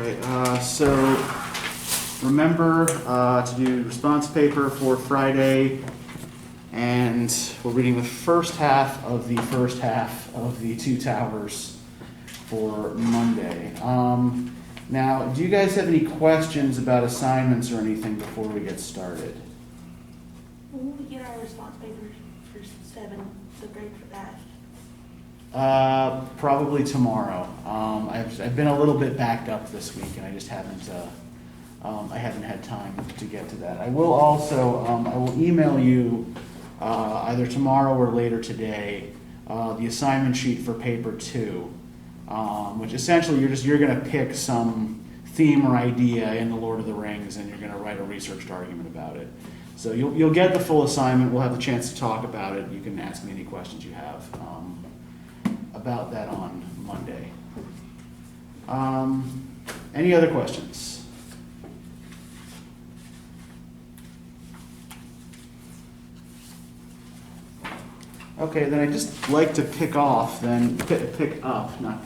right, so remember to do response paper for Friday, and we're reading the first half of the Two Towers for Monday. Now, do you guys have any questions about assignments or anything before we get started? When we get our response papers for 7, the grade for that? Probably tomorrow. I've been a little bit backed up this week, and I just haven't had time to get to that. I will also I will email you either tomorrow or later today the assignment sheet for paper 2, which essentially you're going to pick some theme or idea in the Lord of the Rings, and you're going to write a researched argument about it. So you'll get the full assignment. We'll have the chance to talk about it. You can ask me any questions you have about that on Monday. Any other questions? Okay, then I'd just like to pick up, not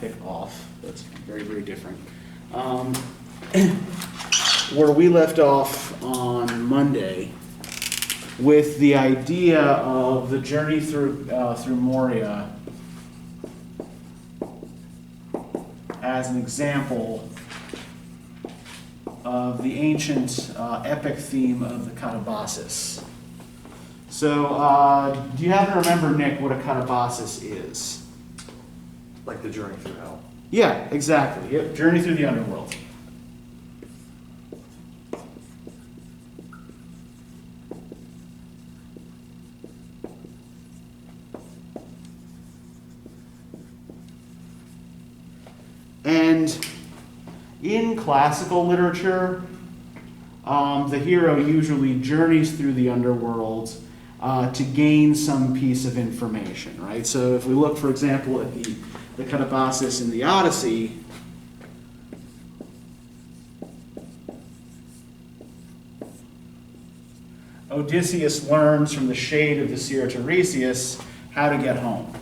pick off. That's very, very different. Where we left off on Monday with the idea of the journey through Moria as an example of the ancient epic theme of the Catabasis. So, do you happen to remember, Nick, what a Catabasis is? Like the journey through hell. Yeah, exactly. Yep. Journey through the Underworld. And in classical literature, the hero usually journeys through the underworld to gain some piece of information, right? So if we look, for example, at the Catabasis in the Odyssey, Odysseus learns from the shade of the seer Tiresias how to get home.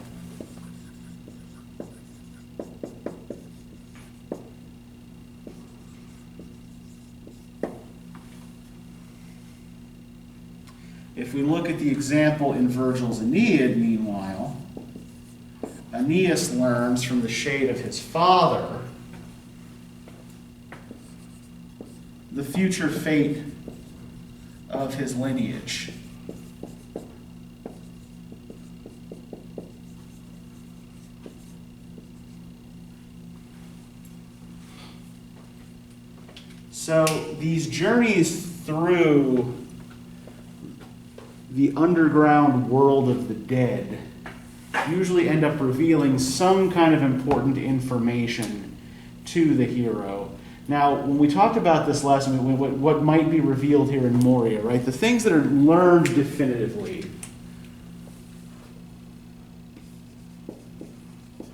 If we look at the example in Virgil's Aeneid, meanwhile, Aeneas learns from the shade of his father the future fate of his lineage. So these journeys through the underground world of the dead usually end up revealing some kind of important information to the hero. Now, when we talked about this last week, what might be revealed here in Moria, right? The things that are learned definitively,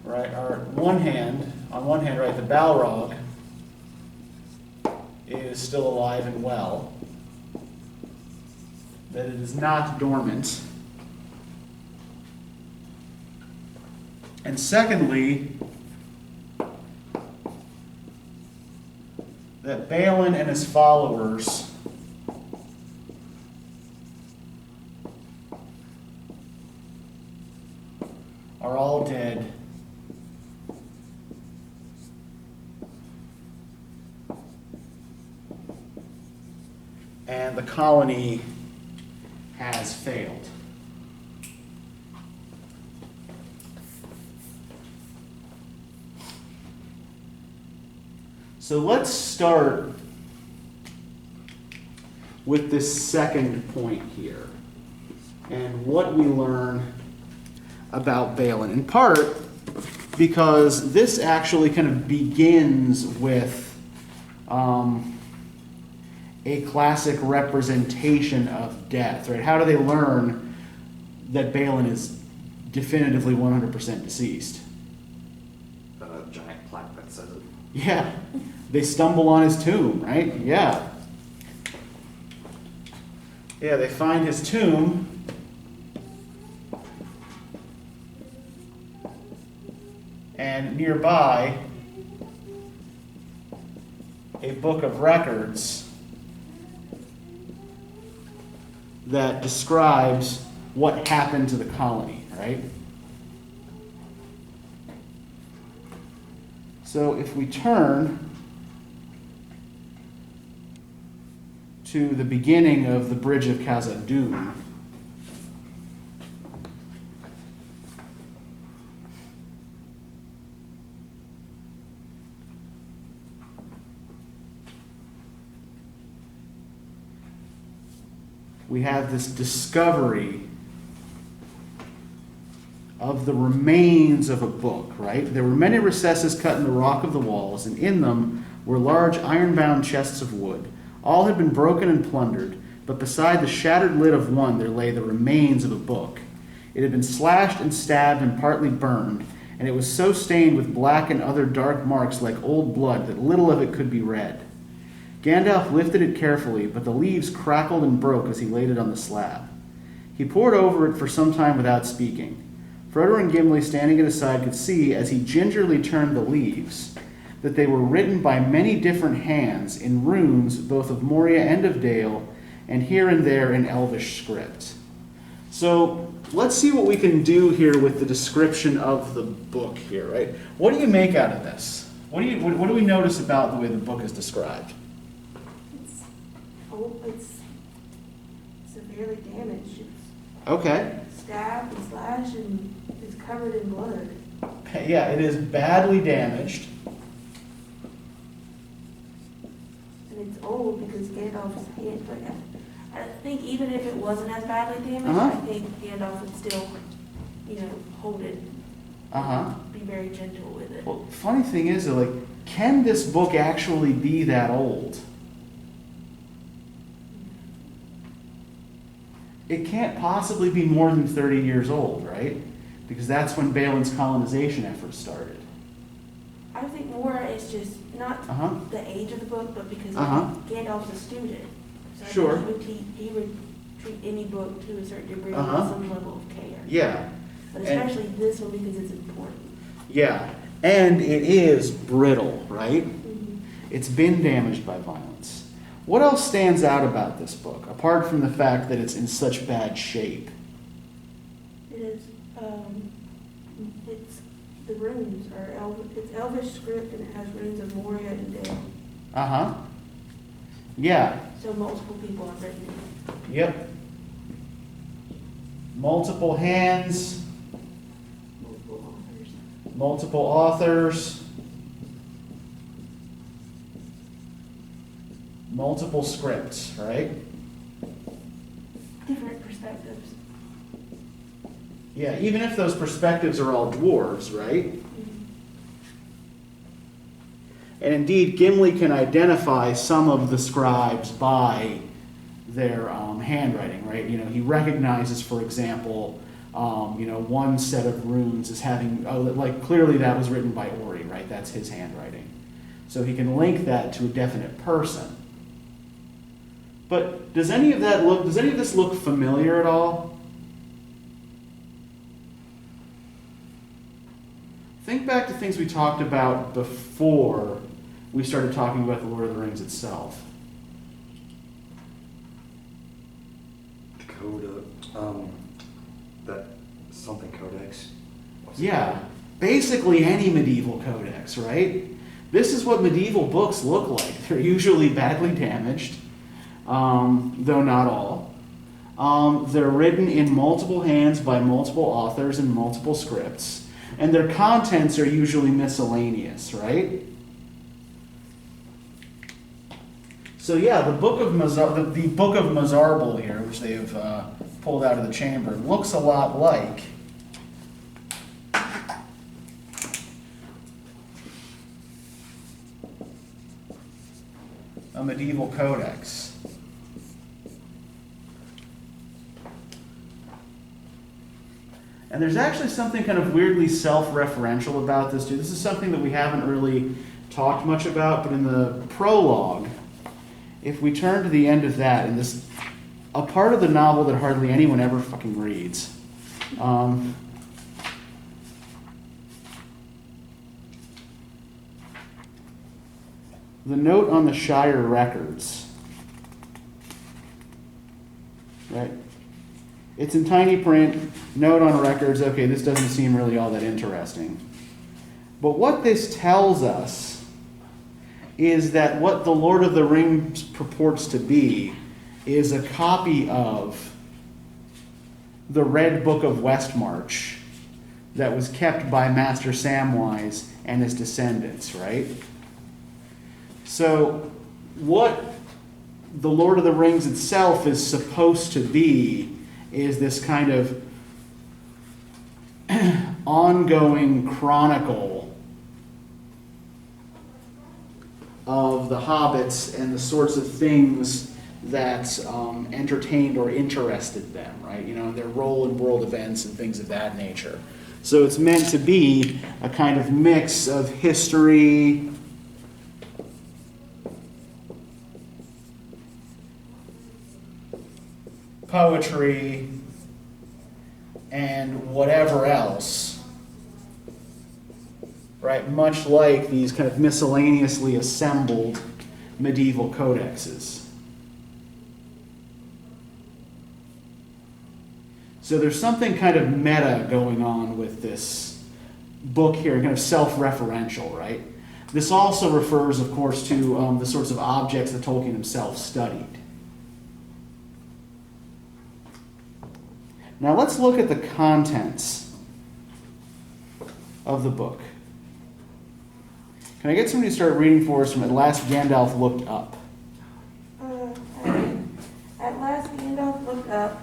right, are on one hand, right, the Balrog is still alive and well, that it is not dormant. And secondly, that Balan and his followers are all dead. And the colony has failed. So let's start with this second point here and what we learn about Balan. In part because this actually kind of begins with a classic representation of death, right? How do they learn that Balan is definitively 100% deceased? A giant plaque that says it. Yeah. They stumble on his tomb, right? Yeah. Yeah, they find his tomb. And nearby a book of records that describes what happened to the colony, right? So if we turn to the beginning of the Bridge of Khazad-dûm, we have this discovery of the remains of a book, right? There were many recesses cut in the rock of the walls, and in them were large iron-bound chests of wood. All had been broken and plundered, but beside the shattered lid of one there lay the remains of a book. It had been slashed and stabbed and partly burned, and it was so stained with black and other dark marks like old blood that little of it could be read. Gandalf lifted it carefully, but the leaves crackled and broke as he laid it on the slab. He pored over it for some time without speaking. Frodo and Gimli, standing at his side, could see, as he gingerly turned the leaves, that they were written by many different hands in runes both of Moria and of Dale, and here and there in Elvish script. So let's see what we can do here with the description of the book here, right? What do you make out of this? What do we notice about the way the book is described? It's old, it's severely damaged. It's Okay. stabbed and slashed and it's covered in blood. Yeah, it is badly damaged. And it's old because Gandalf's hand, like, I think even if it wasn't as badly damaged, Uh-huh. I think Gandalf would still, hold it, Uh-huh. be very gentle with it. Well, funny thing is, though, like, can this book actually be that old? It can't possibly be more than 30 years old, right? Because that's when Balan's colonization efforts started. I think more it's just not Uh-huh. the age of the book, but because Uh-huh. Gandalf's a student. So I Sure. think he would treat any book to a certain degree Uh-huh. with some level of care. Yeah, But and- especially this one because it's important. yeah. And it is brittle, right? Mhm. It's been damaged by violence. What else stands out about this book, apart from the fact that it's in such bad shape? It is, it's the runes are it's Elvish script and it has runes of Moria and Dale. Uh-huh. Yeah. So multiple people have written it. Yep. Multiple hands, Multiple authors. multiple authors, multiple scripts, right? Different perspectives. Yeah, even if those perspectives are all dwarves, right? Mhm. And indeed, Gimli can identify some of the scribes by their handwriting, right? He recognizes, for example, one set of runes as having, clearly that was written by Ori, right? That's his handwriting. So he can link that to a definite person. But does any of this look familiar at all? Think back to things we talked about before we started talking about the Lord of the Rings itself. The that something Codex. What's it Yeah, called? basically any medieval codex, right? This is what medieval books look like. They're usually badly damaged, though not all. They're written in multiple hands by multiple authors in multiple scripts, and their contents are usually miscellaneous, right? So yeah, the Book of Mazarbel here, which they've pulled out of the chamber, looks a lot like a medieval codex. And there's actually something kind of weirdly self-referential about this too. This is something that we haven't really talked much about, but in the prologue, if we turn to the end of that, in this, a part of the novel that hardly anyone ever fucking reads. the note on the Shire records, right? It's in tiny print, note on records, okay, this doesn't seem really all that interesting. But what this tells us is that what the Lord of the Rings purports to be is a copy of the Red Book of Westmarch that was kept by Master Samwise and his descendants, right? So what the Lord of the Rings itself is supposed to be is this kind of ongoing chronicle of the hobbits and the sorts of things that entertained or interested them, right? You know, their role in world events and things of that nature. So it's meant to be a kind of mix of history, poetry, and whatever else, right? Much like these kind of miscellaneously assembled medieval codexes. So there's something kind of meta going on with this book here, kind of self-referential, right? This also refers, of course, to the sorts of objects that Tolkien himself studied. Now let's look at the contents of the book. Can I get somebody to start reading for us from At Last Gandalf Looked Up? At last Gandalf looked up.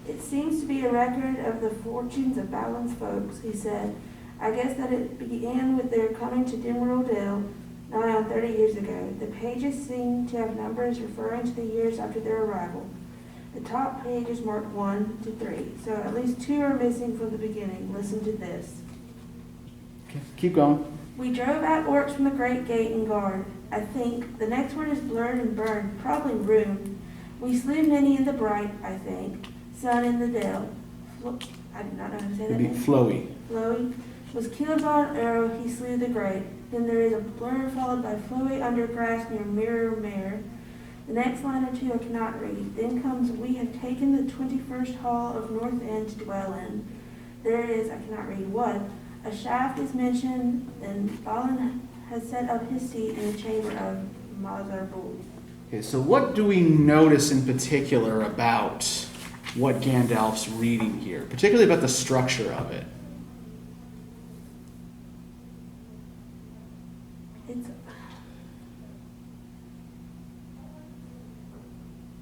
It seems to be a record of the fortunes of Balan's folks, he said. I guess that it began with their coming to Arendelle nigh on 30 years ago. The pages seem to have numbers referring to the years after their arrival. The top page is marked 1 to 3, so at least 2 are missing from the beginning. Listen to this. Okay, keep going. We drove out orcs from the great gate and guard. I think the next word is blurred and burned, probably ruined. We slew many in the bright, I think. Sun in the dell. I do not know how to say that It'd be name. flowy. Flowy was killed by an arrow, he slew the great. Then there is a blur followed by flowy under grass near Mirror Mare. The next line or 2 I cannot read. Then comes, we have taken the 21st hall of North End to dwell in. There is, I cannot read what, a shaft is mentioned, and Balan has set up his seat in the chamber of Mazarbul. Okay, so what do we notice in particular about what Gandalf's reading here, particularly about the structure of it?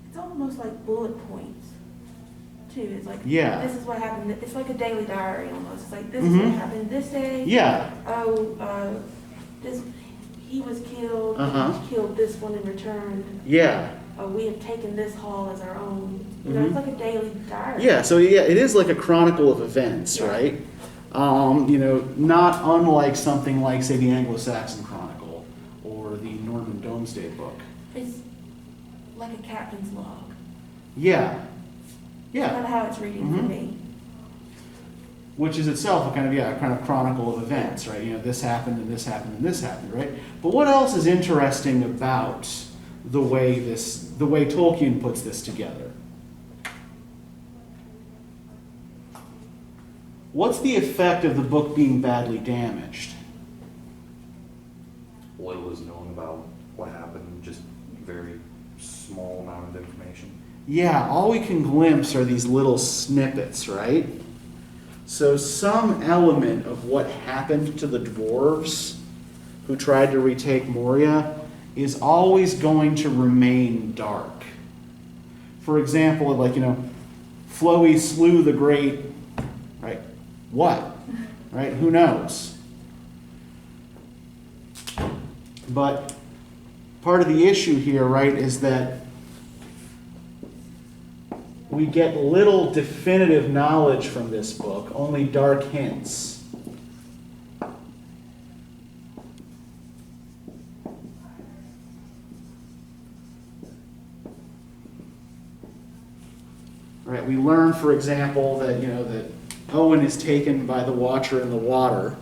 It's almost like bullet points, too. It's like, Yeah. this is what happened. It's like a daily diary almost. It's like, this is what happened this day. Yeah. Oh, he was killed. He killed this one in return. Yeah. Oh, we have taken this hall as our own. You know, it's like a daily diary. Yeah, so yeah, it is like a chronicle of events, Yeah. right? You know, not unlike something like, say, the Anglo-Saxon Chronicle or the Norman Domesday Book. It's like a captain's log. Yeah. That's kind Yeah. of how it's reading for me. Which is itself a kind of chronicle of events, right? You know, this happened and this happened and this happened, right? But what else is interesting about the way Tolkien puts this together? What's the effect of the book being badly damaged? Little is known about what happened, just very small amount of information. Yeah, all we can glimpse are these little snippets, right? So some element of what happened to the dwarves who tried to retake Moria is always going to remain dark. For example, like, you know, Floey slew the great, right? What? Right? Who knows? But part of the issue here, right, is that we get little definitive knowledge from this book, only dark hints. Right, we learn, for example, that, you know, that Owen is taken by the Watcher in the water.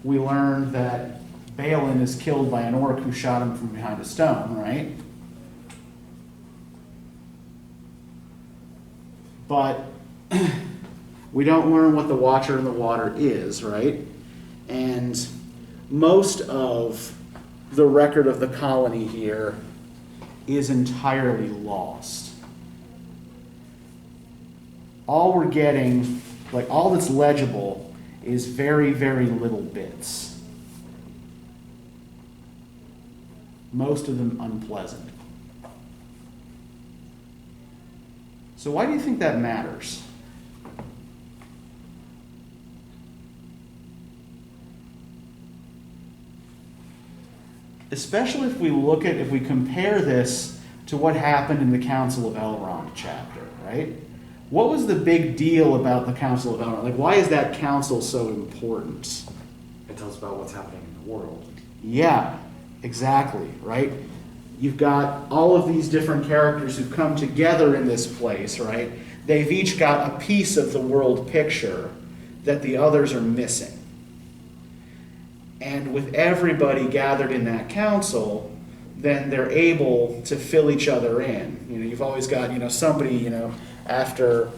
We learn that Balan is killed by an orc who shot him from behind a stone, right? But we don't learn what the Watcher in the Water is, right? And most of the record of the colony here is entirely lost. All we're getting, like all that's legible, is very, very little bits. Most of them unpleasant. So why do you think that matters? Especially if we compare this to what happened in the Council of Elrond chapter, right? What was the big deal about the Council of Elrond? Like, why is that council so important? It tells about what's happening in the world. Yeah, exactly, right? You've got all of these different characters who've come together in this place, right? They've each got a piece of the world picture that the others are missing. And with everybody gathered in that council, then they're able to fill each other in. You know, you've always got, somebody, after,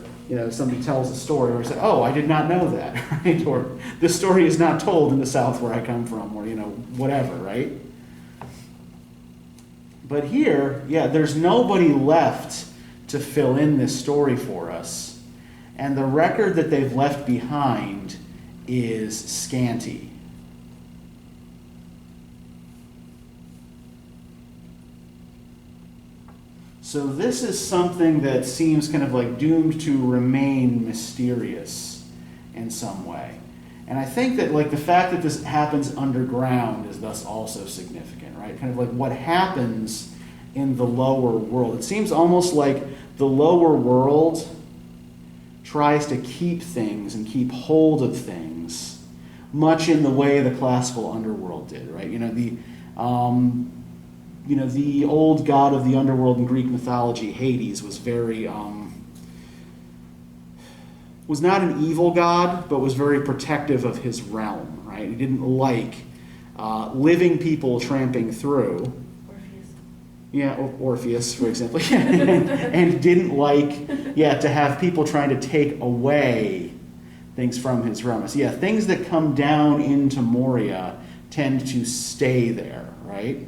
somebody tells a story, or say, oh, I did not know that, right? Or the story is not told in the South where I come from, or, whatever, right? But here, there's nobody left to fill in this story for us. And the record that they've left behind is scanty. So this is something that seems kind of like doomed to remain mysterious in some way. And I think that like the fact that this happens underground is thus also significant, right? Kind of like what happens in the lower world. It seems almost like the lower world tries to keep things and keep hold of things, much in the way the classical underworld did, right? The old god of the underworld in Greek mythology, Hades, was very, was not an evil god, but was very protective of his realm, right? He didn't like living people tramping through. Orpheus. Yeah, Orpheus, for example. and didn't like, to have people trying to take away things from his realm. So things that come down into Moria tend to stay there, right?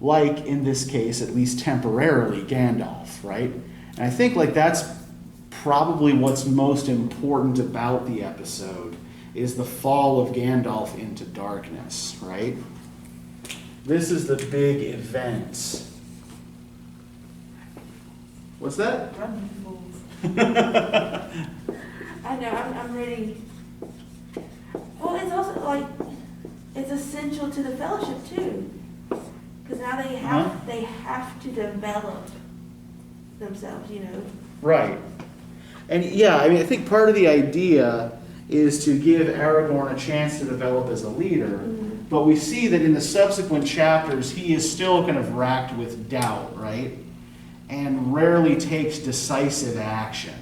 Like, in this case, at least temporarily, Gandalf, right? And I think, that's probably what's most important about the episode, is the fall of Gandalf into darkness, right? This is the big event. What's that? Run, you fools. I know, I'm ready. Well, it's also, it's essential to the fellowship, too. Because now they have to develop themselves, Right. And I think part of the idea is to give Aragorn a chance to develop as a leader, but we see that in the subsequent chapters he is still kind of racked with doubt, right? And rarely takes decisive action.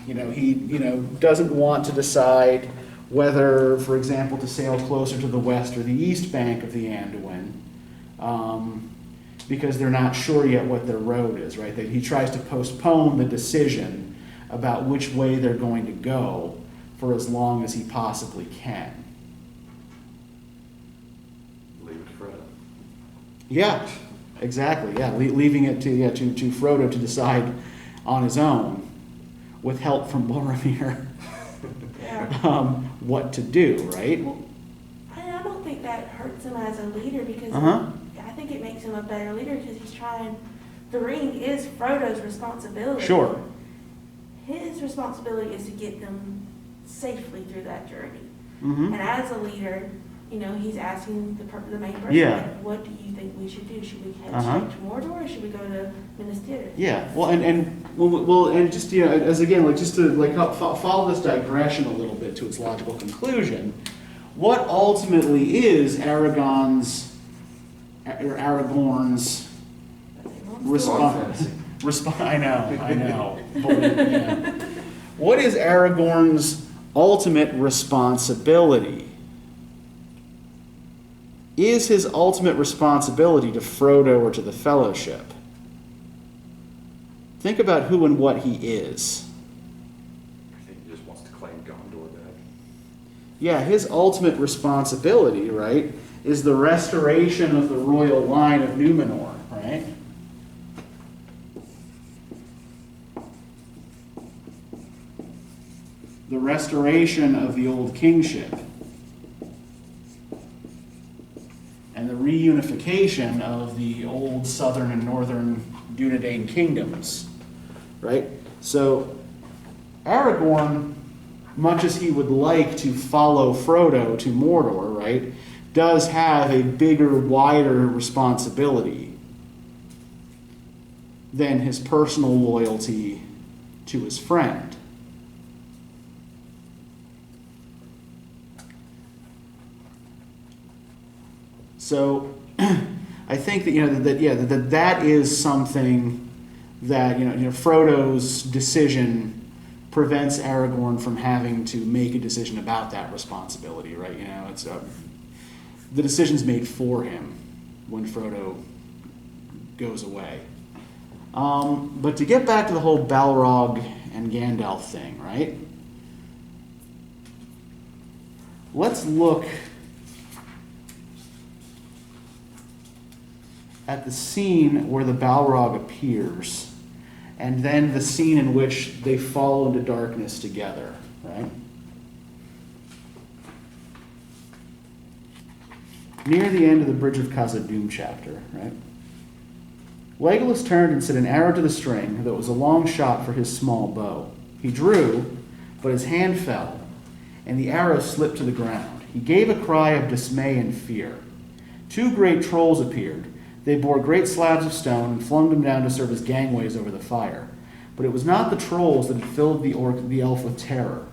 He doesn't want to decide whether, for example, to sail closer to the west or the east bank of the Anduin, because they're not sure yet what their road is, right? That he tries to postpone the decision about which way they're going to go for as long as he possibly can. Leave it to Frodo. Yeah, exactly. Yeah, leaving it to Frodo to decide on his own, with help from Boromir. What to do, right? Well, I don't think that hurts him as a leader because I think it makes him a better leader because he's trying. The ring is Frodo's responsibility. Sure. His responsibility is to get them safely through that journey. Mm-hmm. And as a leader, he's asking the main person, what do you think we should do? Should we head straight to Mordor or should we go to Minas Tirith? Yeah, and just as again, just to help follow this digression a little bit to its logical conclusion, what ultimately is Aragorn's response? I know. What is Aragorn's ultimate responsibility? Is his ultimate responsibility to Frodo or to the Fellowship? Think about who and what he is. I think he just wants to claim Gondor back. Yeah, his ultimate responsibility, right, is the restoration of the royal line of Numenor, right? The restoration of the old kingship. And the reunification of the old southern and northern Dunedain kingdoms, right? So Aragorn, much as he would like to follow Frodo to Mordor, right, does have a bigger, wider responsibility than his personal loyalty to his friend. So I think that that is something that Frodo's decision prevents Aragorn from having to make a decision about that responsibility, right? It's the decision's made for him when Frodo goes away. But to get back to the whole Balrog and Gandalf thing, right? Let's look at the scene where the Balrog appears, and then the scene in which they fall into darkness together, right? Near the end of the Bridge of Khazad-dûm chapter, right? Legolas turned and set an arrow to the string, though it was a long shot for his small bow. He drew, but his hand fell, and the arrow slipped to the ground. He gave a cry of dismay and fear. 2 great trolls appeared. They bore great slabs of stone and flung them down to serve as gangways over the fire. But it was not the trolls that had filled the elf with terror.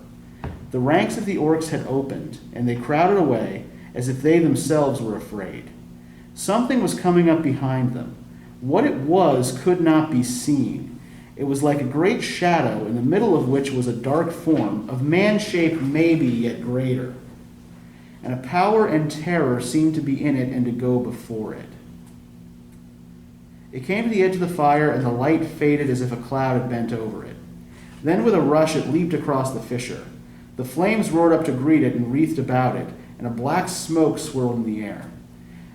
The ranks of the orcs had opened, and they crowded away as if they themselves were afraid. Something was coming up behind them. What it was could not be seen. It was like a great shadow, in the middle of which was a dark form, of man-shape maybe, yet greater. And a power and terror seemed to be in it and to go before it. It came to the edge of the fire, and the light faded as if a cloud had bent over it. Then with a rush it leaped across the fissure. The flames roared up to greet it and wreathed about it, and a black smoke swirled in the air.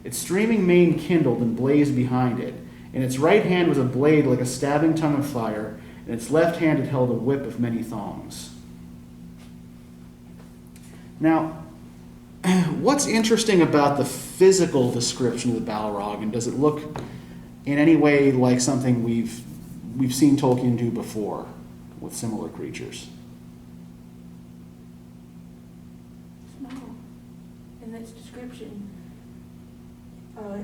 Its streaming mane kindled and blazed behind it. In its right hand was a blade like a stabbing tongue of fire, and its left hand it held a whip of many thongs. Now, what's interesting about the physical description of the Balrog, and does it look in any way like something we've seen Tolkien do before with similar creatures? Small. In its description,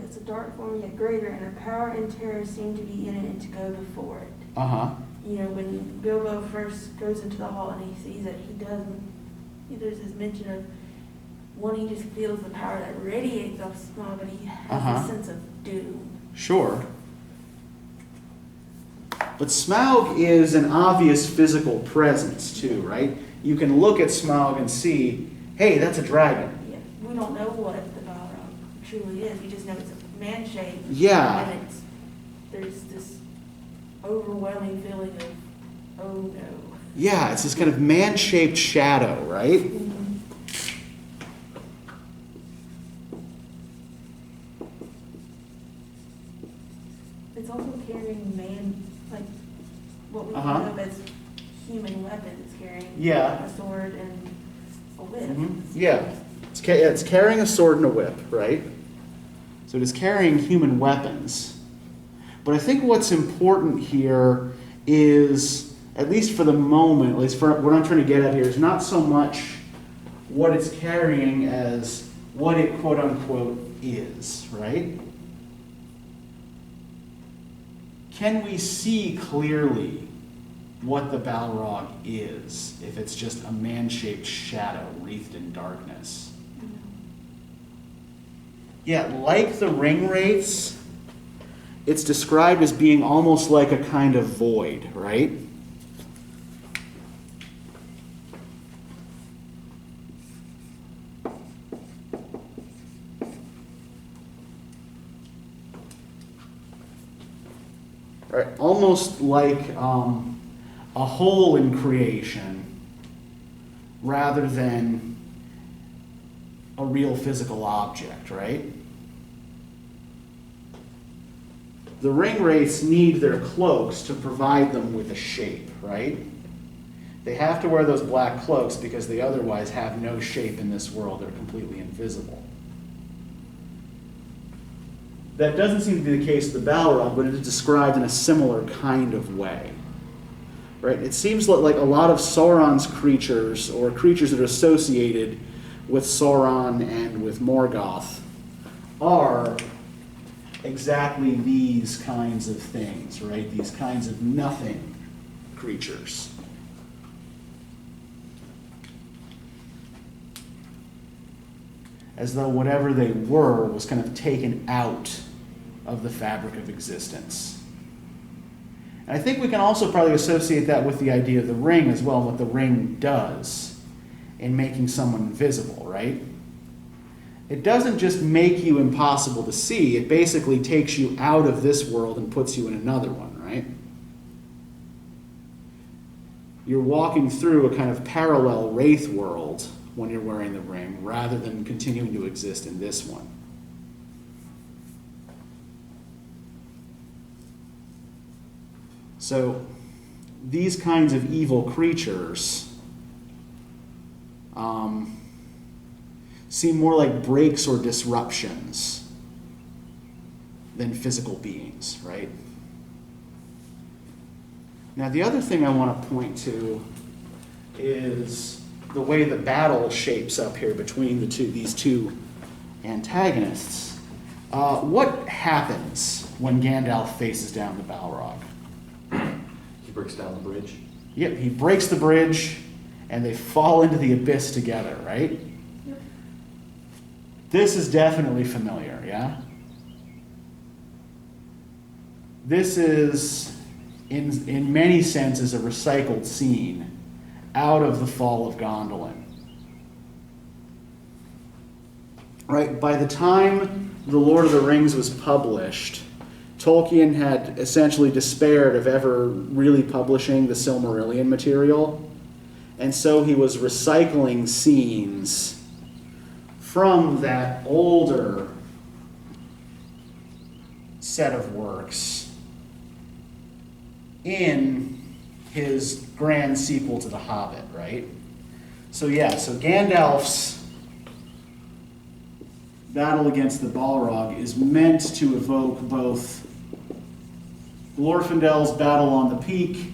it's a dark form yet greater, and a power and terror seem to be in it and to go before it. Uh-huh. When Bilbo first goes into the hall and he sees it, there's this mention of, one, he just feels the power that radiates off Smaug, but he has a sense of doom. Sure. But Smaug is an obvious physical presence too, right? You can look at Smaug and see, hey, that's a dragon. Yeah, we don't know what the Balrog truly is. We just know it's a man shape. Yeah. And there's this overwhelming feeling of, oh no. Yeah, it's this kind of man-shaped shadow, right? Mm-hmm. It's also carrying like what we think of as human weapons, carrying a sword and a whip. Mm-hmm. Yeah, it's carrying a sword and a whip, right? So it is carrying human weapons. But I think what's important here is, at least for the moment, at least for what I'm trying to get at here, is not so much what it's carrying as what it quote-unquote is, right? Can we see clearly what the Balrog is if it's just a man-shaped shadow wreathed in darkness? Yeah, like the ring wraiths, it's described as being almost like a kind of void, right? right? Almost like a whole in creation rather than a real physical object, right? The ring wraiths need their cloaks to provide them with a shape, right? They have to wear those black cloaks because they otherwise have no shape in this world. They're completely invisible. That doesn't seem to be the case with the Balrog, but it is described in a similar kind of way. Right? It seems like a lot of Sauron's creatures, or creatures that are associated with Sauron and with Morgoth, are exactly these kinds of things, right? These kinds of nothing creatures. As though whatever they were was kind of taken out of the fabric of existence. And I think we can also probably associate that with the idea of the ring as well, and what the ring does in making someone invisible, right? It doesn't just make you impossible to see, it basically takes you out of this world and puts you in another one, right? You're walking through a kind of parallel wraith world when you're wearing the ring, rather than continuing to exist in this one. So, these kinds of evil creatures seem more like breaks or disruptions than physical beings, right? Now, the other thing I want to point to is the way the battle shapes up here between these two antagonists. What happens when Gandalf faces down the Balrog? He breaks down the bridge. Yep, he breaks the bridge, and they fall into the abyss together, right? Yep. This is definitely familiar, yeah? This is, in many senses, a recycled scene out of the Fall of Gondolin. Right, by the time The Lord of the Rings was published, Tolkien had essentially despaired of ever really publishing the Silmarillion material, and so he was recycling scenes from that older set of works in his grand sequel to The Hobbit, right? So Gandalf's battle against the Balrog is meant to evoke both Glorfindel's battle on the Peak.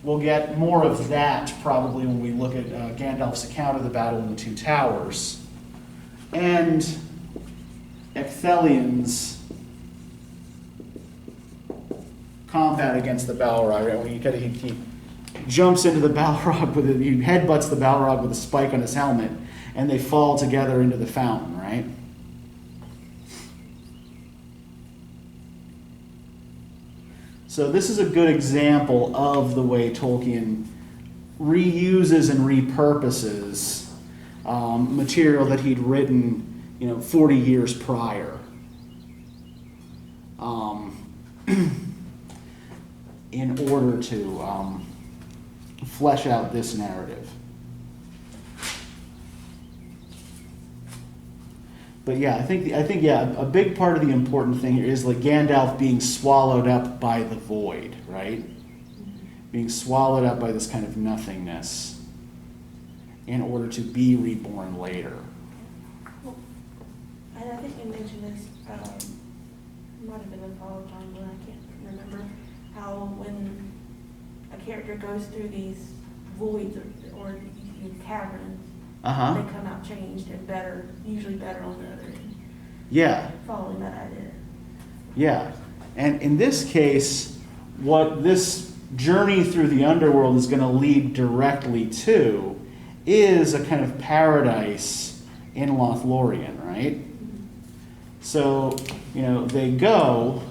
We'll get more of that probably when we look at Gandalf's account of the battle in the Two Towers. And Ecthelion's combat against the Balrog, right? When he jumps into the Balrog he headbutts the Balrog with a spike on his helmet, and they fall together into the fountain, right? So this is a good example of the way Tolkien reuses and repurposes material that he'd written, 40 years prior. In order to flesh out this narrative. But I think a big part of the important thing here is like Gandalf being swallowed up by the void, right? Being swallowed up by this kind of nothingness in order to be reborn later. Well, and I think you mentioned this, might have been in Fall of Time, but I can't remember, how when a character goes through these voids or caverns, they come out changed and better, usually better on the other end. Yeah. Following that idea. Yeah. And in this case, what this journey through the underworld is going to lead directly to is a kind of paradise in Lothlorien, right? Mm-hmm. So, they go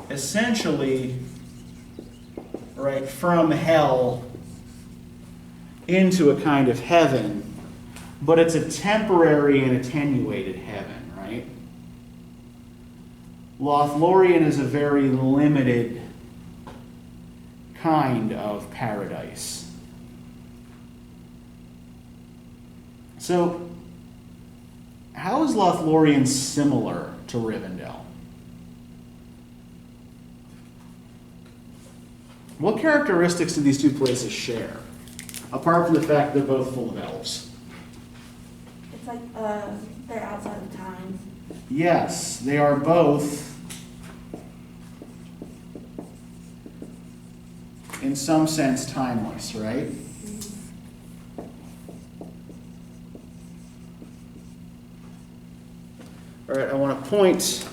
essentially, right, from hell into a kind of heaven, but it's a temporary and attenuated heaven, right? Lothlorien is a very limited kind of paradise. So, how is Lothlorien similar to Rivendell? What characteristics do these two places share, apart from the fact they're both full of elves? It's like they're outside of time. Yes, they are both, in some sense, timeless, right? All right, I want to point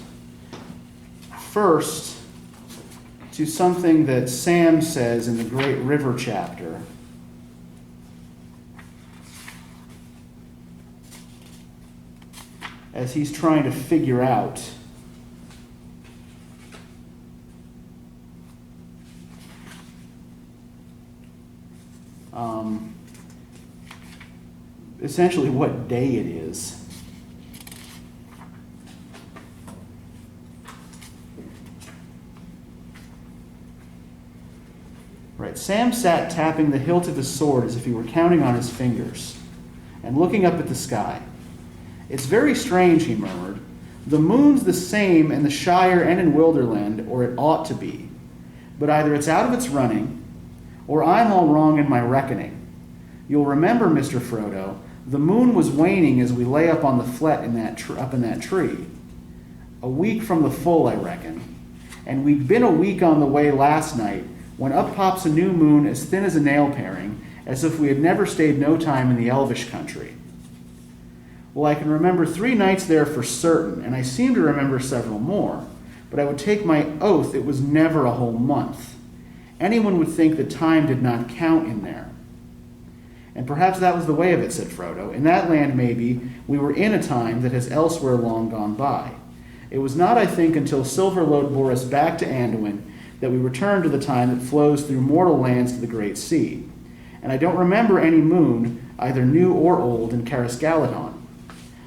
first to something that Sam says in the Great River chapter. As he's trying to figure out essentially what day it is. Right, Sam sat tapping the hilt of his sword as if he were counting on his fingers and looking up at the sky. "It's very strange," he murmured. "The moon's the same in the Shire and in Wilderland, or it ought to be. But either it's out of its running, or I'm all wrong in my reckoning. You'll remember, Mr. Frodo, the moon was waning as we lay up on the flet up in that tree. A week from the full, I reckon. And we'd been a week on the way last night, when up pops a new moon as thin as a nail paring, as if we had never stayed no time in the Elvish country. Well, I can remember 3 nights there for certain, and I seem to remember several more, but I would take my oath it was never a whole month. Anyone would think that time did not count in there." "And perhaps that was the way of it," said Frodo. "In that land, maybe, we were in a time that has elsewhere long gone by. It was not, I think, until Silverlode bore us back to Anduin that we returned to the time that flows through mortal lands to the Great Sea. And I don't remember any moon, either new or old, in Caris Galadon.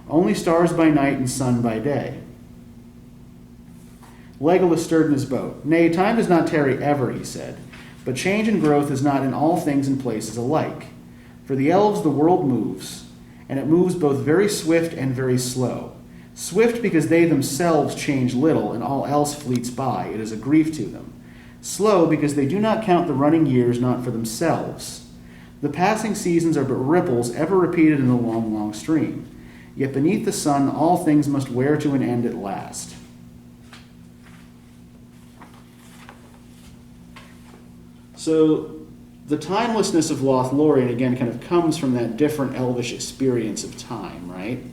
Only stars by night and sun by day." Legolas stirred in his boat. "Nay, time does not tarry ever," he said, "but change and growth is not in all things and places alike. For the elves the world moves, and it moves both very swift and very slow. Swift because they themselves change little, and all else fleets by, it is a grief to them. Slow because they do not count the running years not for themselves. The passing seasons are but ripples ever repeated in the long, long stream. Yet beneath the sun all things must wear to an end at last." So the timelessness of Lothlorien, again, kind of comes from that different elvish experience of time, right?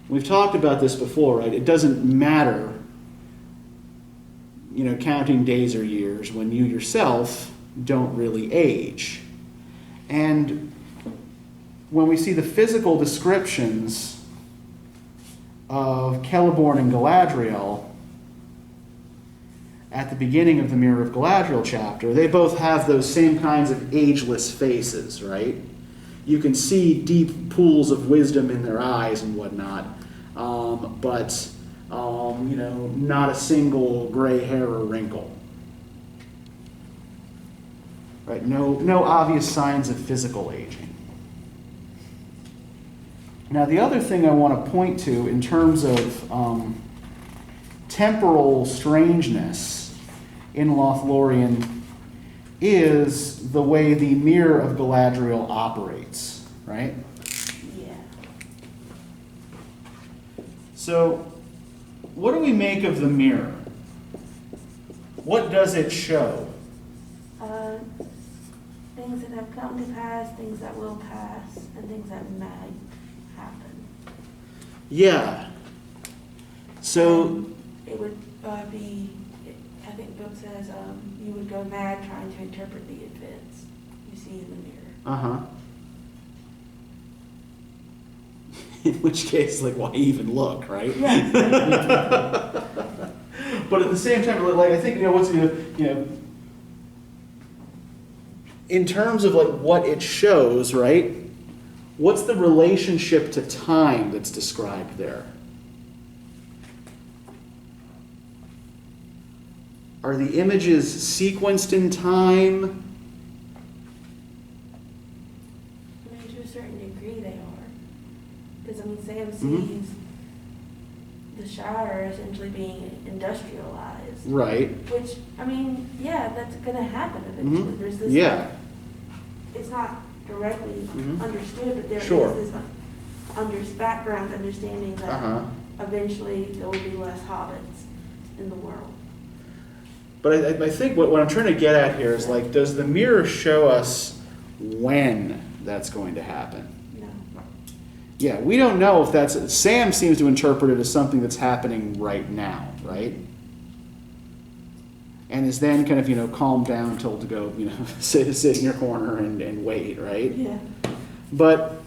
We've talked about this before, right? It doesn't matter, counting days or years when you yourself don't really age. And when we see the physical descriptions of Celeborn and Galadriel at the beginning of the Mirror of Galadriel chapter, they both have those same kinds of ageless faces, right? You can see deep pools of wisdom in their eyes and whatnot, but not a single gray hair or wrinkle. Right? No obvious signs of physical aging. Now, the other thing I want to point to in terms of temporal strangeness in Lothlorien is the way the Mirror of Galadriel operates, right? Yeah. So, what do we make of the mirror? What does it show? Things that have come to pass, things that will pass, and things that might happen. Yeah. So, It would be, I think the book says, you would go mad trying to interpret the events you see in the mirror. In which case, why even look, right? Yeah. But at the same time, I think, in terms of like what it shows, right? What's the relationship to time that's described there? Are the images sequenced in time? I mean, to a certain degree they are. Because, I mean, Sam Mhm. sees the Shire essentially being industrialized. Right. Which, I mean, yeah, that's going to happen eventually. Mhm. There's this, Yeah. it's not directly Mhm. understood, but there Sure. is this background understanding that Uh-huh. eventually there will be less hobbits in the world. But I think what I'm trying to get at here is like, does the mirror show us when that's going to happen? No. Yeah, we don't know if that's, Sam seems to interpret it as something that's happening right now, right? And is then kind of, calmed down, told to go, sit in your corner and wait, right? Yeah. But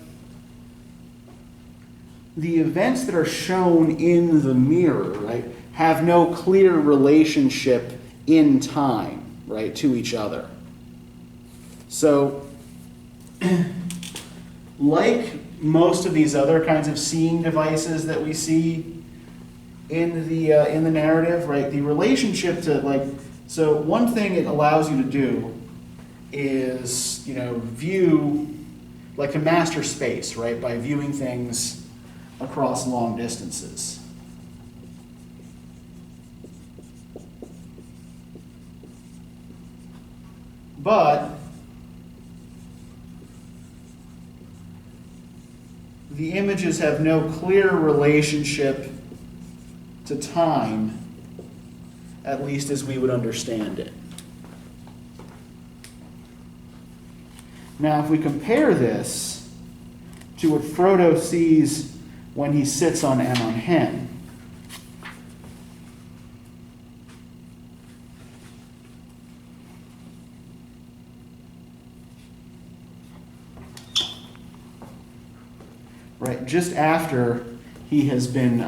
the events that are shown in the mirror, right, have no clear relationship in time, right, to each other. So, like most of these other kinds of seeing devices that we see in the narrative, right, the relationship to so one thing it allows you to do is, view, to master space, right, by viewing things across long distances. But the images have no clear relationship to time, at least as we would understand it. Now, if we compare this to what Frodo sees when he sits on Aemon Hen, right, just after he has been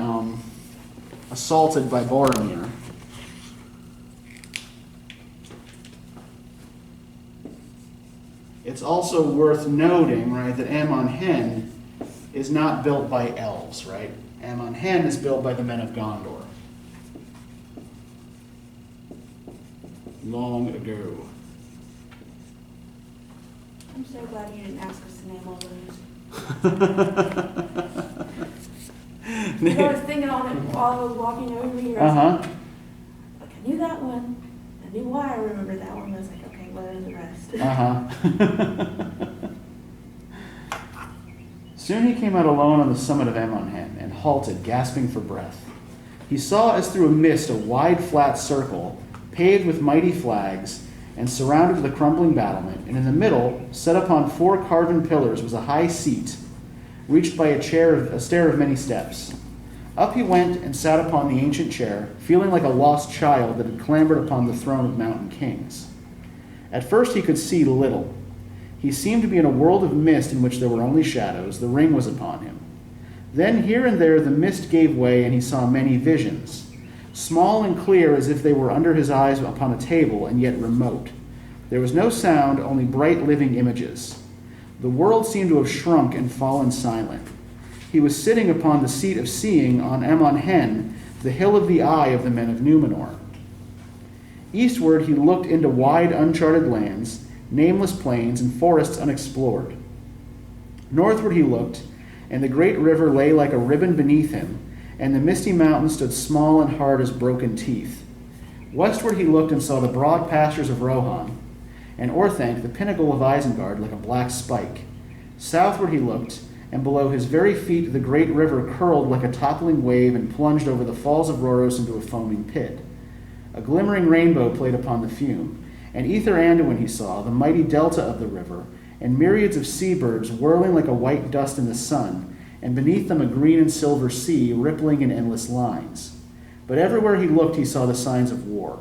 assaulted by Boromir, it's also worth noting, right, that Aemon Hen is not built by elves, right? Aemon Hen is built by the men of Gondor. Long ago. I'm so glad you didn't ask us to name all those. I was thinking on it while I was walking over here. Uh-huh. Like, I knew that one. I knew why I remembered that one. I was like, okay, what are the rest? Uh-huh. Soon he came out alone on the summit of Aemon Hen and halted, gasping for breath. He saw as through a mist a wide, flat circle, paved with mighty flags, and surrounded with a crumbling battlement, and in the middle, set upon 4 carven pillars, was a high seat, reached by a stair of many steps. Up he went and sat upon the ancient chair, feeling like a lost child that had clambered upon the throne of mountain kings. At first he could see little. He seemed to be in a world of mist in which there were only shadows. The ring was upon him. Then here and there the mist gave way, and he saw many visions, small and clear as if they were under his eyes upon a table, and yet remote. There was no sound, only bright living images. The world seemed to have shrunk and fallen silent. He was sitting upon the seat of seeing on Aemon Hen, the hill of the eye of the men of Númenor. Eastward he looked into wide uncharted lands, nameless plains, and forests unexplored. Northward he looked, and the great river lay like a ribbon beneath him, and the misty mountains stood small and hard as broken teeth. Westward he looked and saw the broad pastures of Rohan, and Orthanc, the pinnacle of Isengard, like a black spike. Southward he looked, and below his very feet the great river curled like a toppling wave and plunged over the falls of Rhoros into a foaming pit. A glimmering rainbow played upon the fume, and Ether Anduin he saw, the mighty delta of the river, and myriads of seabirds whirling like a white dust in the sun, and beneath them a green and silver sea rippling in endless lines. But everywhere he looked he saw the signs of war.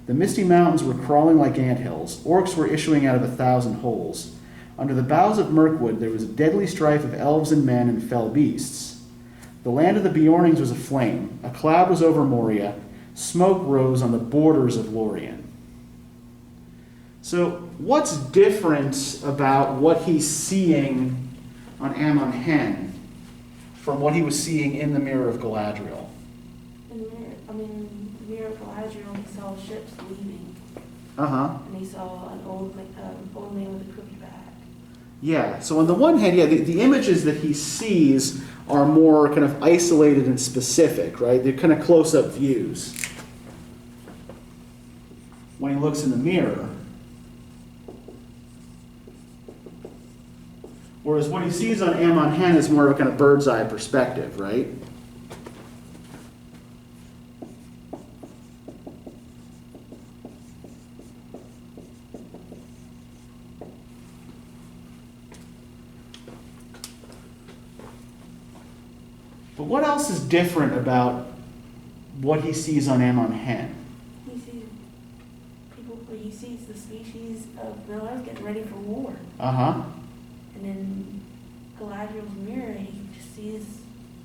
The misty mountains were crawling like anthills, orcs were issuing out of 1,000 holes. Under the boughs of Mirkwood there was a deadly strife of elves and men and fell beasts. The land of the Beornings was aflame, a cloud was over Moria, smoke rose on the borders of Lorien. So what's different about what he's seeing on Ammon Hen from what he was seeing in the Mirror of Galadriel? In the mirror of Galadriel, he saw ships leaving, Uh-huh. and he saw an old man with a crooked back. Yeah, so on the one hand, yeah, the images that he sees are more kind of isolated and specific, right? They're kind of close-up views. When he looks in the mirror. Whereas what he sees on Ammon Hen is more of a kind of bird's eye perspective, right? But what else is different about what he sees on Ammon Hen? He sees the species of Middle Earth getting ready for war. Uh-huh. And in Galadriel's mirror, he just sees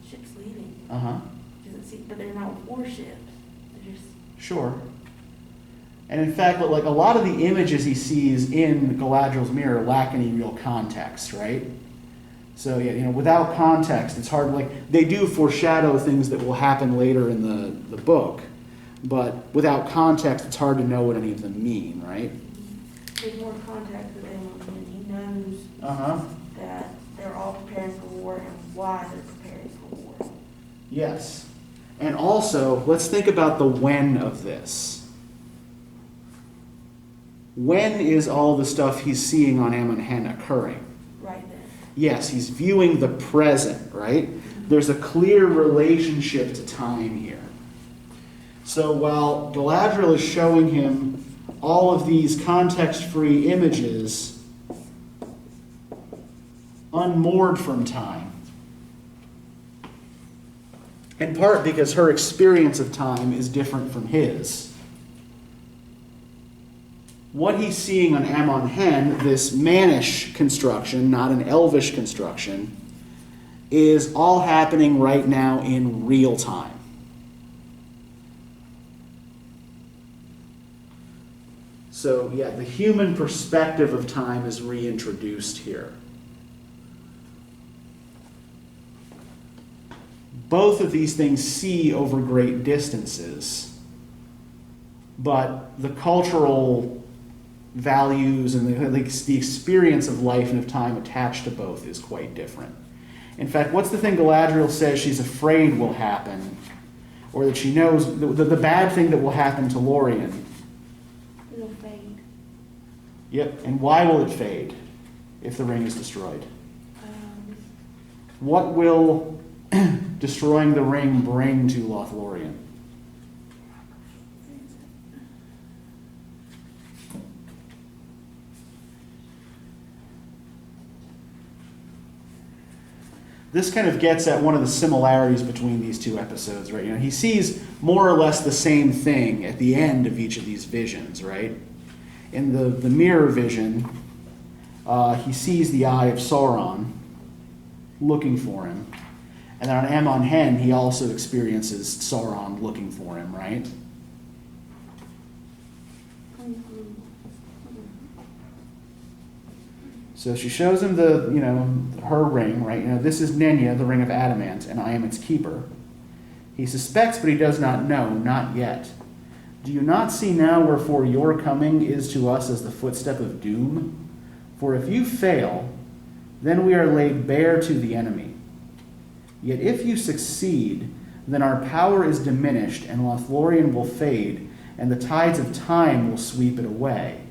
ships leaving. Uh-huh. But they're not warships. They're just... Sure. And in fact, like a lot of the images he sees in Galadriel's mirror lack any real context, right? So yeah, without context, it's hard. Like they do foreshadow things that will happen later in the book, but without context, it's hard to know what any of them mean, right? There's more context with him, and he knows that they're all preparing for war and why they're preparing for war. Yes. And also, let's think about the when of this. When is all the stuff he's seeing on Ammon Hen occurring? Right then. Yes, he's viewing the present, right? There's a clear relationship to time here. So while Galadriel is showing him all of these context-free images unmoored from time, in part because her experience of time is different from his. What he's seeing on Ammon Hen, this mannish construction, not an elvish construction, is all happening right now in real time. So, yeah, the human perspective of time is reintroduced here. Both of these things see over great distances, but the cultural values and the experience of life and of time attached to both is quite different. In fact, what's the thing Galadriel says she's afraid will happen, or that she knows, the bad thing that will happen to Lorien? It'll fade. Yep, and why will it fade if the ring is destroyed? What will destroying the ring bring to Lothlorien? This kind of gets at one of the similarities between these two episodes, right? He sees more or less the same thing at the end of each of these visions, right? In the mirror vision, he sees the eye of Sauron looking for him. And then on Ammon Hen, he also experiences Sauron looking for him, right? So she shows him her ring, right? This is Nenya, the ring of adamant, and I am its keeper. He suspects, but he does not know, not yet. Do you not see now wherefore your coming is to us as the footstep of doom? For if you fail, then we are laid bare to the enemy. Yet if you succeed, then our power is diminished, and Lothlorien will fade, and the tides of time will sweep it away.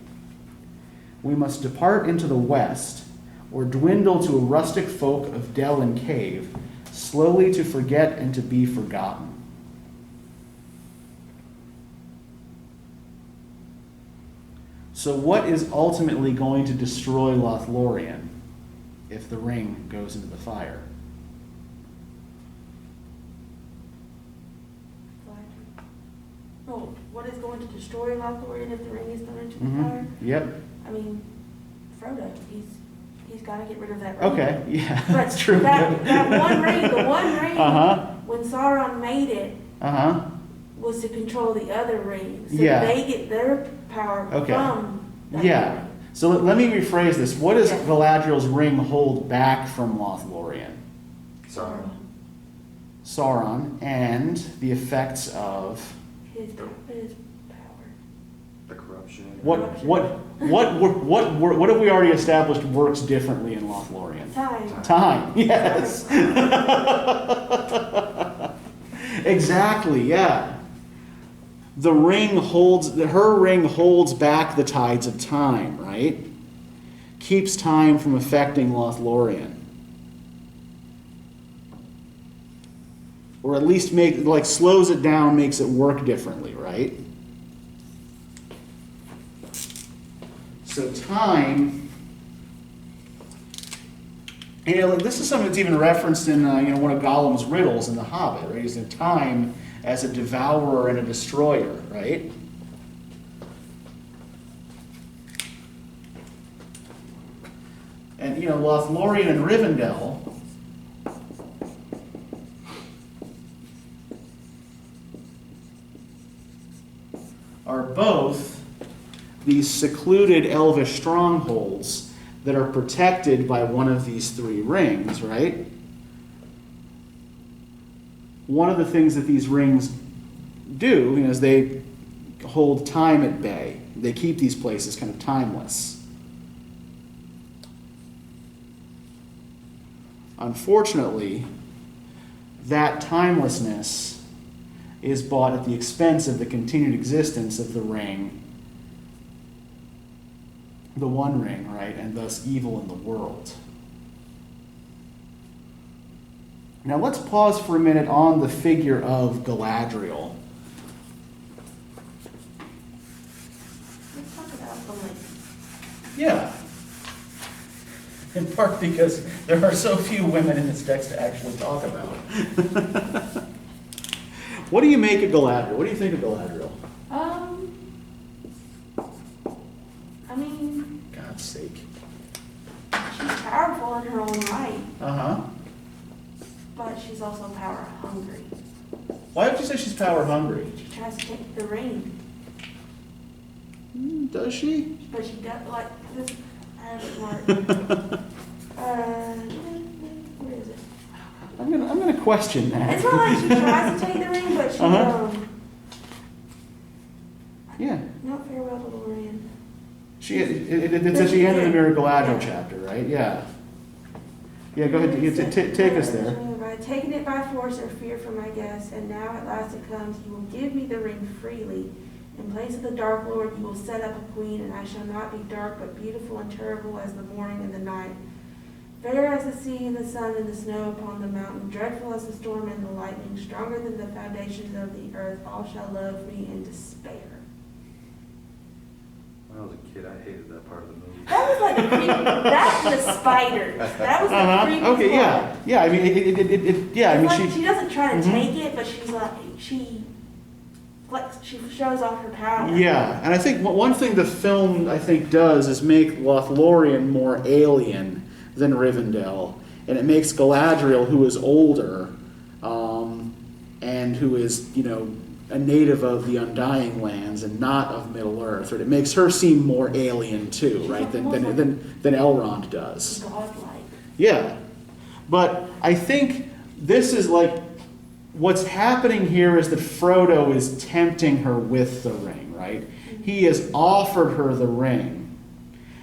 We must depart into the west, or dwindle to a rustic folk of dell and cave, slowly to forget and to be forgotten. So what is ultimately going to destroy Lothlorien if the ring goes into the fire? Oh, what is going to destroy Lothlorien if the ring is thrown into the fire? Yep. I mean, Frodo, he's got to get rid of that ring. Okay, yeah, But that's true. That one ring, the one ring, when Sauron made it, Uh-huh. was to control the other ring. So Yeah. they get their power Okay. from Yeah. So let me rephrase this. What does Yeah. Galadriel's ring hold back from Lothlorien? Sorry. Sauron and the effects of His power. The corruption. what have we already established works differently in Lothlorien? Time. Time. Yes. Exactly. Yeah. Her ring holds back the tides of time, right? Keeps time from affecting Lothlorien. Or at least slows it down, makes it work differently, right? So time, this is something that's even referenced in one of Gollum's riddles in The Hobbit, right? He's in time as a devourer and a destroyer, right? And Lothlorien and Rivendell are both these secluded elvish strongholds that are protected by one of these three rings, right? One of the things that these rings do is they hold time at bay. They keep these places kind of timeless. Unfortunately, that timelessness is bought at the expense of the continued existence of the ring, the One Ring, right, and thus evil in the world. Now let's pause for a minute on the figure of Galadriel. Let's talk about the link. Yeah. In part because there are so few women in this text to actually talk about. What do you make of Galadriel? What do you think of Galadriel? I mean, God's sake. she's powerful in her own right, Uh-huh. but she's also power hungry. Why would you say she's power hungry? She tries to take the ring, Does she? but she does like this. I have it marked. Where is it? I'm gonna question that. It's not like she tries to take the ring, but she Yeah. not farewell to Lorien. It's at the end of the Miracle Galadriel chapter, right? Yeah. Yeah, go ahead. Take us there. By taking it by force or fear from my guests, and now at last it comes, you will give me the ring freely. In place of the Dark Lord, you will set up a queen, and I shall not be dark, but beautiful and terrible as the morning and the night. Fair as the sea and the sun and the snow upon the mountain, dreadful as the storm and the lightning, stronger than the foundations of the earth, all shall love me in despair. When I was a kid, I hated that part of the movie. That was like the that's the spiders. That was the creepy Okay, yeah. part. Yeah, I mean, yeah, I mean, It's like she doesn't try to Mhm. take it, but she's like, she shows off her power. Yeah, and I think one thing the film, I think, does is make Lothlorien more alien than Rivendell. And it makes Galadriel, who is older, and who is, a native of the Undying Lands and not of Middle-earth, right? It makes her seem more alien too, right, than Elrond does. Godlike. Yeah, but I think this is what's happening here is that Frodo is tempting her with the ring, right? He has offered her the ring.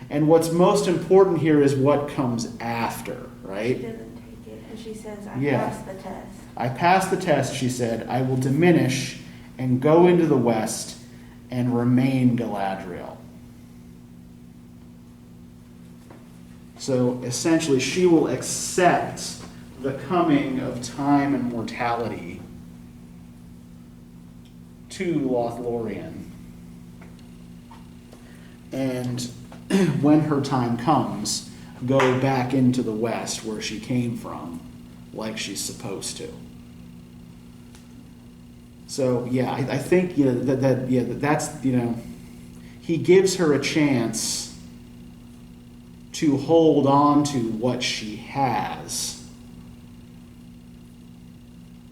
And what's most important here is what comes after, She right? doesn't take it, and she says, I Yeah. passed the test. I passed the test, she said. I will diminish and go into the west and remain Galadriel. So essentially, she will accept the coming of time and mortality to Lothlorien. And when her time comes, go back into the west where she came from, like she's supposed to. So yeah, I think that's he gives her a chance to hold on to what she has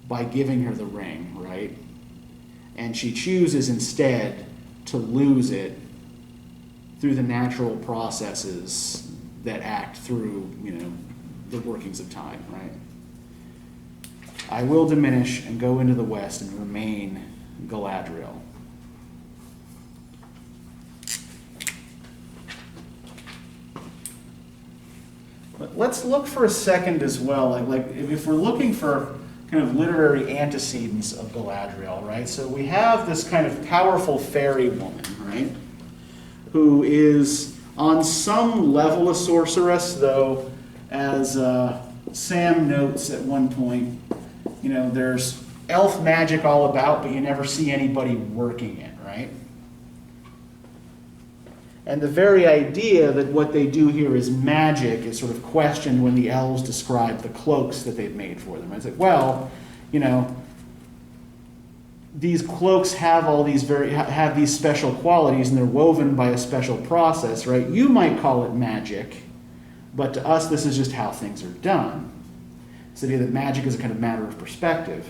by giving her the ring, right? And she chooses instead to lose it through the natural processes that act through, the workings of time, right? I will diminish and go into the west and remain Galadriel. But let's look for a second as well, like if we're looking for kind of literary antecedents of Galadriel, right? So we have this kind of powerful fairy woman, right? Who is on some level a sorceress, though, as Sam notes at one point, there's elf magic all about, but you never see anybody working it, right? And the very idea that what they do here is magic is sort of questioned when the elves describe the cloaks that they've made for them. It's like, well, these cloaks have all these have these special qualities, and they're woven by a special process, right? You might call it magic, but to us, this is just how things are done. It's the idea that magic is a kind of matter of perspective.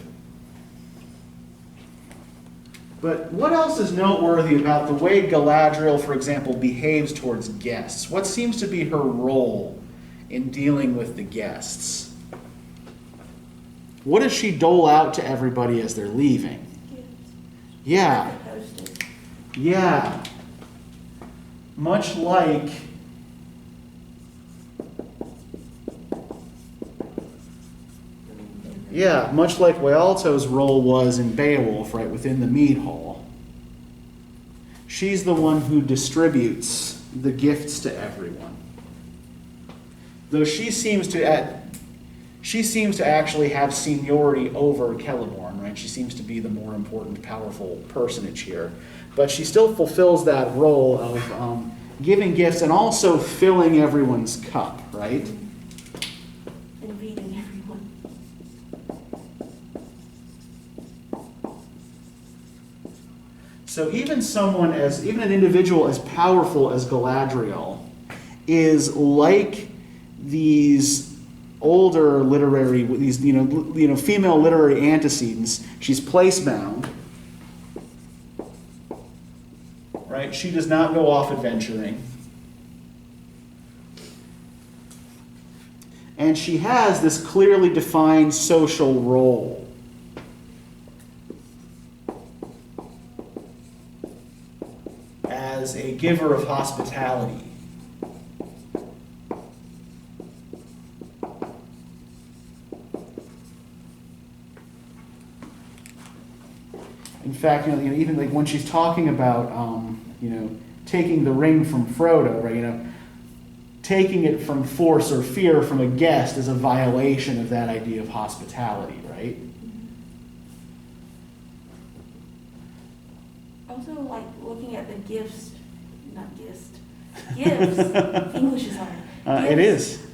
But what else is noteworthy about the way Galadriel, for example, behaves towards guests? What seems to be her role in dealing with the guests? What does she dole out to everybody as they're leaving? Yeah. Yeah. Much like Rialto's role was in Beowulf, right, within the mead hall. She's the one who distributes the gifts to everyone. Though she seems to actually have seniority over Celeborn, right? She seems to be the more important, powerful personage here. But she still fulfills that role of giving gifts and also filling everyone's cup, right? And feeding everyone. So even an individual as powerful as Galadriel is like these older literary, female literary antecedents. She's place-bound, right? She does not go off adventuring. And she has this clearly defined social role. As a giver of hospitality. In fact, even like when she's talking about, taking the ring from Frodo, right? Taking it from force or fear from a guest is a violation of that idea of hospitality, right? Also, like looking at the gifts. English is hard. It is.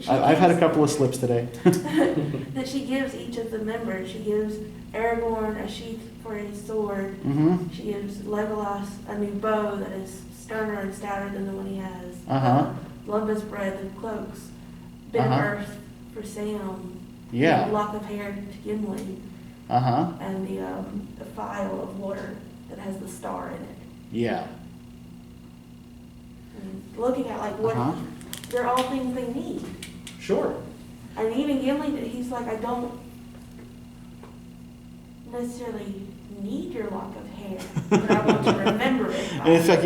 I've had a couple of slips today. That she gives each of the members. She gives Aragorn a sheath for his sword. Mm-hmm. She gives Legolas a new bow that is sterner and stouter than the one he has. Uh-huh. Lumbus bread, the cloaks. Bit of earth for Sam. Yeah. The lock of hair to Gimli. Uh-huh. And the phial of water that has the star in it. Yeah. And looking at what they're all things they need. Sure. And even Gimli, he's like, I don't necessarily need your lock of hair, but I want to remember it. And in fact,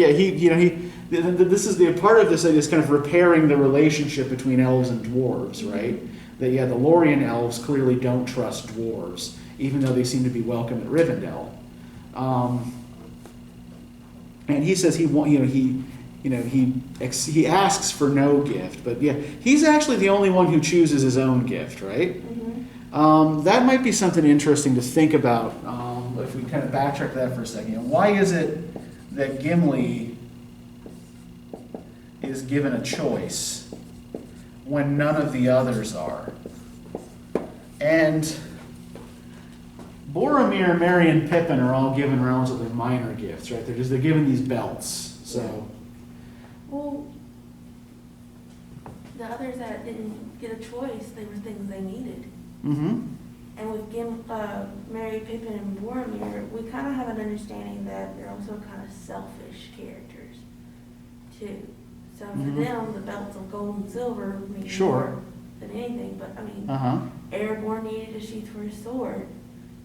this is the part of this that is kind of repairing the relationship between elves and dwarves, right? That the Lorien elves clearly don't trust dwarves, even though they seem to be welcome at Rivendell. And he says he asks for no gift, but he's actually the only one who chooses his own gift, right? Mm-hmm. That might be something interesting to think about if we kind of backtrack that for a second. Why is it that Gimli is given a choice when none of the others are? And Boromir, Merry, and Pippin are all given relatively minor gifts, right? They're given these belts, so. Well, the others that didn't get a choice, they were things they needed. Mm-hmm. And with Merry, Pippin, and Boromir, we kind of have an understanding that they're also kind of selfish characters too. So for Mhm. them, the belts of gold and silver mean Sure. more than anything. But I mean, Uh-huh. Aragorn needed a sheath for his sword.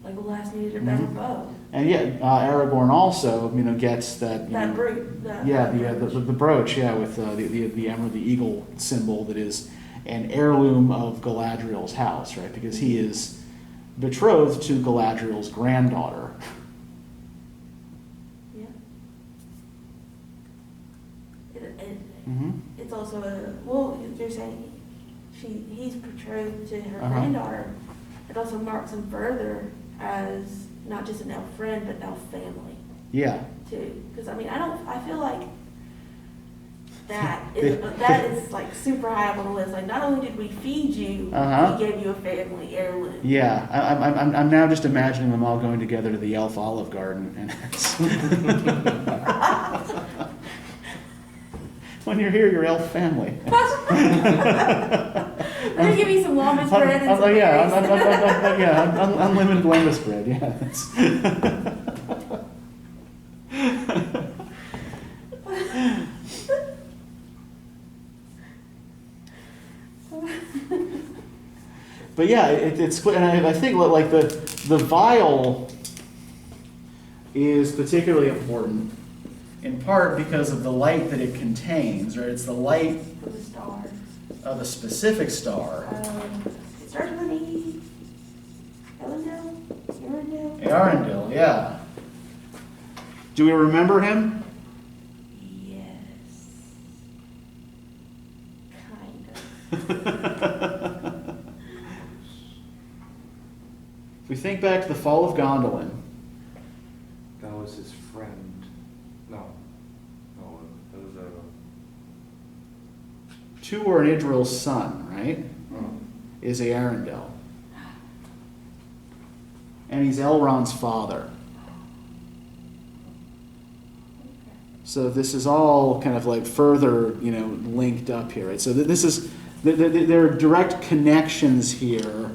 Legolas needed a better Mhm. bow. And Aragorn also, gets that, That brute. the brooch, with the emerald, the eagle symbol that is an heirloom of Galadriel's house, right? Because he is betrothed to Galadriel's granddaughter. Yeah. Mm-hmm. It's also you're saying he's betrothed to her Uh-huh. granddaughter. It also marks him further as not just an elf friend, but elf family Yeah. too. Because I feel like that is like super high up on the list. Like, not only did we feed you, Uh-huh. we gave you a family heirloom. Yeah, I'm now just imagining them all going together to the elf Olive Garden, and when you're here, your elf family. I'm gonna give you some walnut bread and some berries. Unlimited Lembas bread. Yeah. That's But yeah, it's clear, and I think like the vial is particularly important, in part because of the light that it contains. Right, it's the light For the stars. of a specific star. It starts with an E. Arendelle? Arendelle, yeah. Do we remember him? Yes. Kind of. If we think back to the fall of Gondolin, That was his friend. No, that was Tuor and Idril's son, right, oh. is Arendelle. And he's Elrond's father. So this is all kind of like further, linked up here, right? So this is, there are direct connections here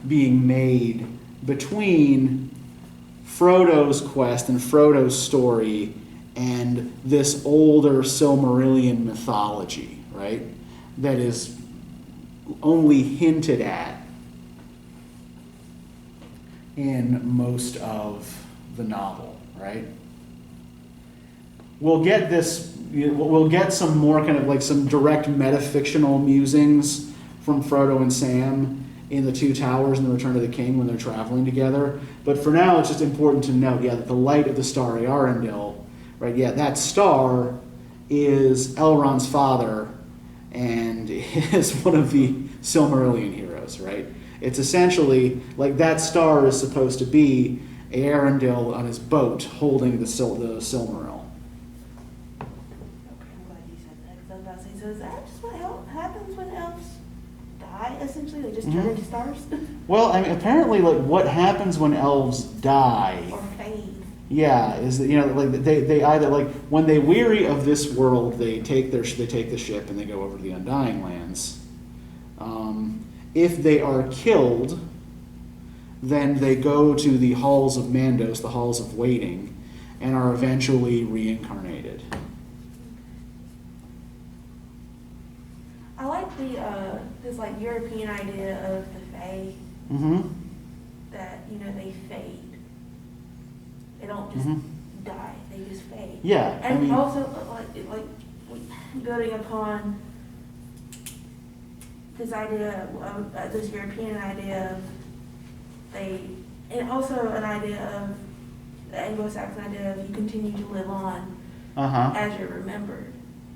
being made between Frodo's quest and Frodo's story and this older Silmarillion mythology, right? That is only hinted at in most of the novel, right? We'll get this, we'll get some more kind of like some direct metafictional musings from Frodo and Sam in the Two Towers and the Return of the King when they're traveling together. But for now, it's just important to note, that the light of the star Arendelle, right? Yeah, that star is Elrond's father and is one of the Silmarillion heroes, right? It's essentially like that star is supposed to be Arendelle on his boat holding the Silmaril. Okay, I'm glad you said that, because I was about to say, so is that just what happens when elves die, essentially? They just turn into stars? Well, apparently, like, what happens when elves die? Or fade? Yeah, is that like they either like when they weary of this world, they take the ship and they go over to the Undying Lands. If they are killed, then they go to the halls of Mandos, the halls of waiting, and are eventually reincarnated. I like this like European idea of the Fae, Mm-hmm. that, they fade. They don't just die, they just fade. Yeah, And also, like building upon this idea of this European idea of and also an idea of the Anglo-Saxon idea of you continue to live on as you're remembered.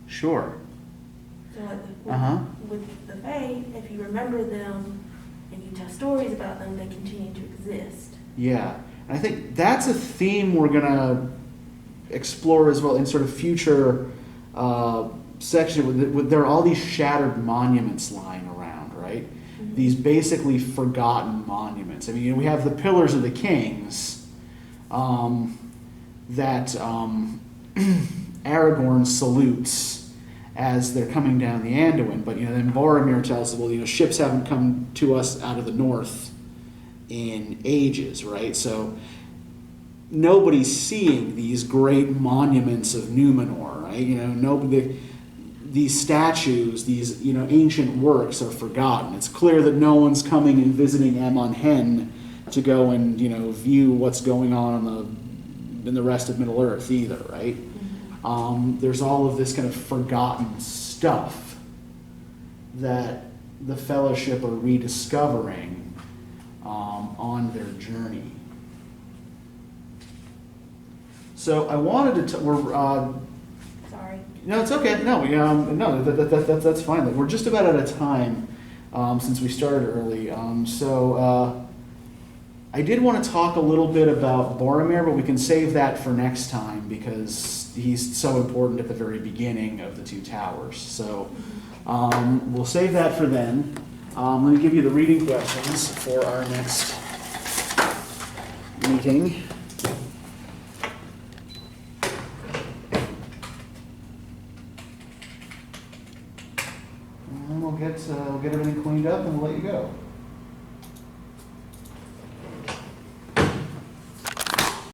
Sure. So like with the Fae, if you remember them and you tell stories about them, they continue to exist. Yeah, and I think that's a theme we're gonna explore as well in sort of future section. There are all these shattered monuments lying around, right? Mm-hmm. These basically forgotten monuments. We have the Pillars of the Kings that Aragorn salutes as they're coming down the Anduin, but then Boromir tells them, well, ships haven't come to us out of the north in ages, right? So nobody's seeing these great monuments of Numenor, right? these statues, these ancient works are forgotten. It's clear that no one's coming and visiting Amon Hen to go and view what's going on in the rest of Middle Earth either, right? There's all of this kind of forgotten stuff that the Fellowship are rediscovering on their journey. So I wanted to. Sorry. No, it's okay. No, no, that's fine. Like, we're just about out of time since we started early. So I did want to talk a little bit about Boromir, but we can save that for next time because he's so important at the very beginning of the Two Towers. So we'll save that for then. Let me give you the reading questions for our next meeting. And we'll get everything cleaned up and we'll let you go.